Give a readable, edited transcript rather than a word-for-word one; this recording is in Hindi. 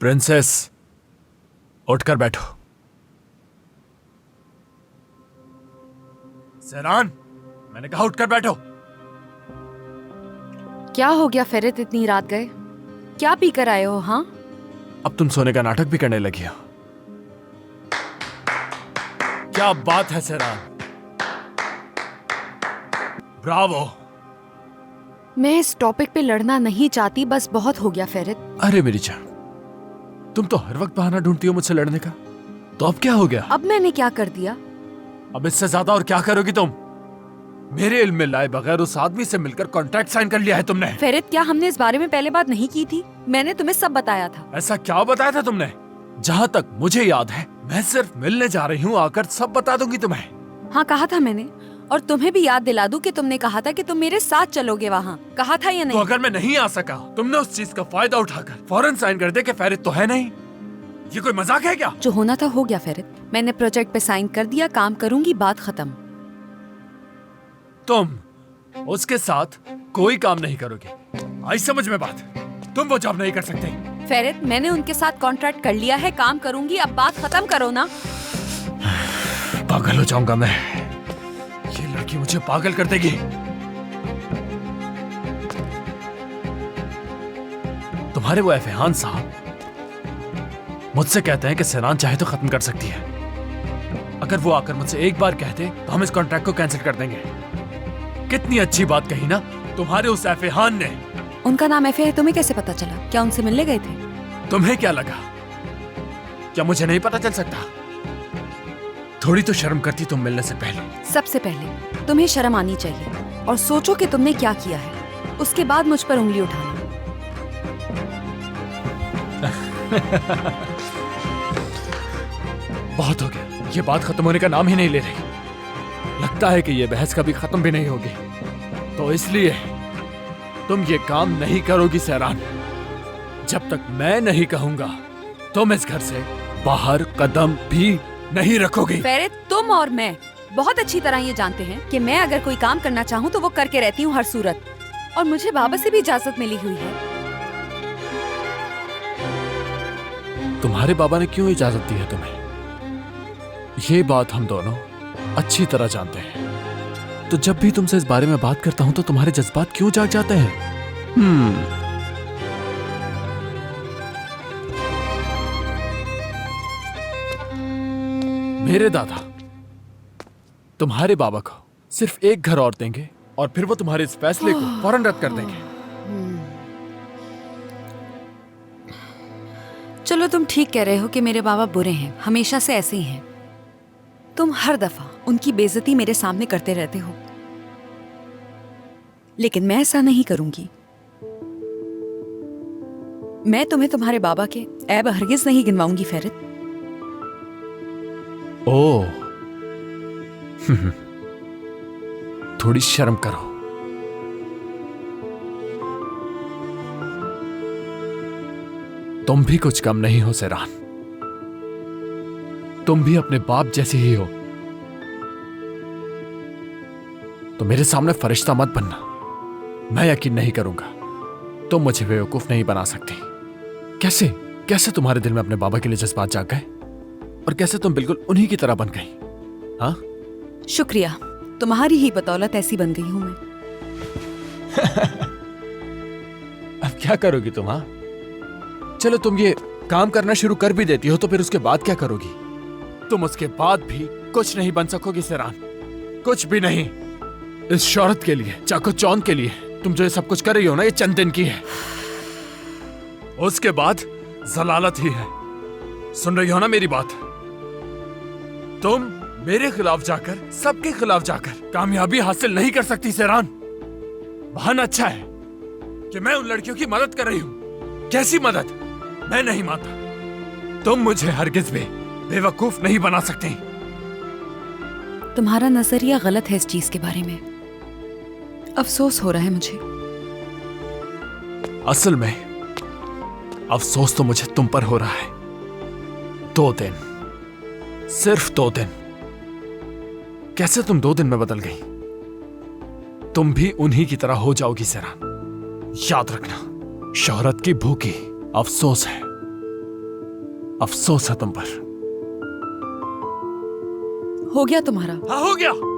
प्रिंसेस, उठकर बैठो। सेरान, मैंने कहा उठकर बैठो। क्या हो गया फेरित, इतनी रात गए? क्या पी कर आए हो? हाँ, अब तुम सोने का नाटक भी करने लगी हो। क्या बात है सेरान, ब्रावो। मैं इस टॉपिक पे लड़ना नहीं चाहती, बस बहुत हो गया फेरित। अरे मेरी जान, तुम तो हर वक्त बहाना ढूंढती हो मुझसे लड़ने का, तो अब क्या हो गया? अब मैंने क्या कर दिया? अब इससे ज्यादा और क्या करोगी तुम? मेरे इल्म में लाए बगैर उस आदमी से मिलकर कॉन्ट्रैक्ट साइन कर लिया है तुमने। फेरित, क्या हमने इस बारे में पहले बात नहीं की थी? मैंने तुम्हें सब बताया था। ऐसा क्या बताया था तुमने? जहाँ तक मुझे याद है, मैं सिर्फ मिलने जा रही हूँ, आकर सब बता दूंगी तुम्हें। हाँ, कहा था मैंने। और तुम्हें भी याद दिला दूं कि तुमने कहा था कि तुम मेरे साथ चलोगे वहाँ। कहा था या नहीं? तो अगर मैं नहीं आ सका, तुमने उस चीज का फायदा उठाकर फौरन साइन कर दे कि फेरित तो है नहीं। ये कोई मजाक है क्या? जो होना था हो गया फेरित। मैंने प्रोजेक्ट पे साइन कर दिया, काम करूंगी, बात खत्म। तुम उसके साथ कोई काम नहीं करोगे, आई समझ में बात? तुम वो जॉब नहीं कर सकते। फेरित, मैंने उनके साथ कॉन्ट्रैक्ट कर लिया है, काम करूंगी, अब बात खत्म करो ना। पागल हो जाऊंगा मैं, ये लड़की मुझे पागल कर देगी। तुम्हारे वो एफेहान साहब मुझसे कहते हैं कि सेनान चाहे तो खत्म कर सकती है। अगर वो आकर मुझसे एक बार कहते तो हम इस कॉन्ट्रैक्ट को कैंसिल कर देंगे। कितनी अच्छी बात कही ना तुम्हारे उस एफेहान ने। उनका नाम एफे है, तुम्हें कैसे पता चला? क्या उनसे मिलने गए थे? तुम्हें क्या लगा, क्या मुझे नहीं पता चल सकता? थोड़ी तो शर्म करती तुम मिलने से पहले। सबसे पहले तुम्हें शर्म आनी चाहिए और सोचो कि तुमने क्या किया है, उसके बाद मुझ पर उंगली उठाना। बहुत हो गया, ये बात खत्म होने का नाम ही नहीं ले रही। लगता है कि ये बहस कभी खत्म भी नहीं होगी, तो इसलिए तुम ये काम नहीं करोगी सेरान। जब तक मैं नहीं कहूंगा तुम इस घर से बाहर कदम भी नहीं रखोगी। फेरित, तुम और मैं बहुत अच्छी तरह ये जानते हैं कि मैं अगर कोई काम करना चाहूँ तो वो करके रहती हूँ हर सूरत, और मुझे बाबा से भी इजाजत मिली हुई है। तुम्हारे बाबा ने क्यों इजाजत दी है तुम्हें, ये बात हम दोनों अच्छी तरह जानते हैं। तो जब भी तुमसे इस बारे में बात करता हूं तो तुम्हारे जज्बात क्यों जाग जाते हैं? मेरे दादा तुम्हारे बाबा को सिर्फ एक घर और देंगे और फिर वो तुम्हारे इस फैसले को फौरन रद्द कर देंगे। चलो, तुम ठीक कह रहे हो कि मेरे बाबा बुरे हैं, हमेशा से ऐसे ही हैं। तुम हर दफा उनकी बेइज्जती मेरे सामने करते रहते हो, लेकिन मैं ऐसा नहीं करूंगी। मैं तुम्हें तुम्हारे बाबा के ऐब हरगिज नहीं गिनवाऊंगी फेरित। ओह, थोड़ी शर्म करो। तुम भी कुछ कम नहीं हो सेरान, तुम भी अपने बाप जैसे ही हो। तो मेरे सामने फरिश्ता मत बनना, मैं यकीन नहीं करूंगा। तुम मुझे बेवकूफ नहीं बना सकती। कैसे कैसे तुम्हारे दिल में अपने बाबा के लिए जज्बात जाग गए, और कैसे तुम बिल्कुल उन्हीं की तरह बन गई? हाँ, शुक्रिया, तुम्हारी ही बदौलत ऐसी बन गई हूं मैं। अब क्या करोगी तुम? हाँ, चलो तुम ये काम करना शुरू कर भी देती हो तो फिर उसके बाद क्या करोगी? तुम उसके बाद भी कुछ नहीं बन सकोगी सेरान, कुछ भी नहीं। इस शौहरत के लिए, चाको चौंध के लिए तुम जो ये सब कुछ कर रही हो ना, ये चंद दिन की है, उसके बाद जलालत ही है। सुन रही हो ना मेरी बात? तुम मेरे खिलाफ जाकर, सबके खिलाफ जाकर कामयाबी हासिल नहीं कर सकती सेरान। बहाना अच्छा है कि मैं उन लड़कियों की मदद कर रही हूं। कैसी मदद? मैं नहीं मानता। तुम मुझे हरगिज भी बेवकूफ नहीं बना सकती। तुम्हारा नजरिया गलत है इस चीज के बारे में, अफसोस हो रहा है मुझे। असल में अफसोस तो मुझे तुम पर हो रहा है। 2 दिन, सिर्फ 2 दिन। कैसे तुम 2 दिन में बदल गई? तुम भी उन्हीं की तरह हो जाओगी सेरान। याद रखना, शोहरत की भूखी अफसोस है, अफसोस है तुम पर। हो गया तुम्हारा? हाँ, हो गया।